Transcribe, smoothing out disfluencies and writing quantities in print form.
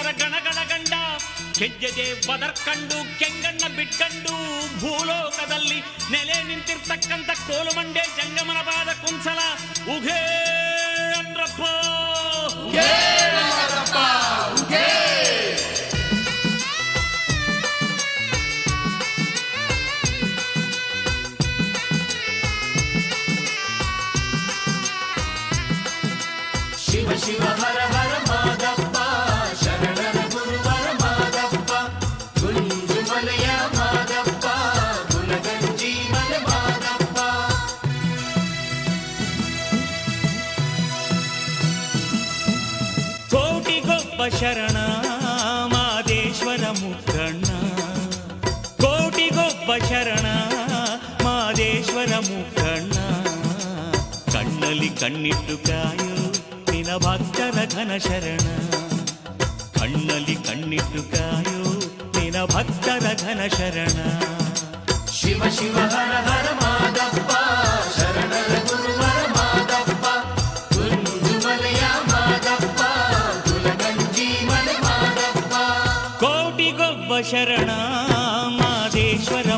ಭಕ್ತರ ಗಣಗಣ ಗಂಡ ಕೆಜ್ಜದೆ ಬದರ್ಕಂಡು ಕೆಂಗಣ್ಣ ಬಿಟ್ಕಂಡು ಭೂಲೋಕದಲ್ಲಿ ನೆಲೆ ನಿಂತಿರ್ತಕ್ಕಂಥ ಕೋಲುಮಂಡೆ ಜಂಗಮನ ಪಾದ ಕುಂಸಲ ಉಘೇ ಅಂದ್ರಪ್ಪ. ಶಿವ ಶಿವ ಹರ ಹರ ಮಾದಪ್ಪ ಶರಣರ ಗುರುವರ ಮಾದಪ್ಪ ಗುಂಜುಮಲೆಯ ಮಾದಪ್ಪ ಗುಲಗಂಜಿ ಮಲೆ ಮಾದಪ್ಪ. ಕೋಟಿಗೊಬ್ಬ ಶರಣ ಮಾದೇಶ್ವರ ಮುಖಣ್ಣ, ಕೋಟಿಗೊಬ್ಬ ಶರಣ ಮಾದೇಶ್ವರ ಮುಖಣ್ಣ. ಕಣ್ಣಲ್ಲಿ ಕಣ್ಣಿಟ್ಟು ಕಾಯೋ ನಿನ ಭಕ್ತರ ಘನ ಶರಣ, ಕಣ್ಣಲ್ಲಿ ಕಣ್ಣಿಟ್ಟು ಕಾಯೋ ನಿನ ಭಕ್ತರ ಘನ ಶರಣ. ಶಿವ ಶಿವ ಹರ ಹರ ಮಾದಪ್ಪ ಶರಣರ ಗುರುವರ ಮಾದಪ್ಪ ಗುಂಜುಮಲೆಯ ಮಾದಪ್ಪ ಗುಲಗಂಜಿ ಮಲೆ ಮಾದಪ್ಪ. ಕೋಟಿಗೊಬ್ಬ ಶರಣ ಮಾದೇಶ್ವರ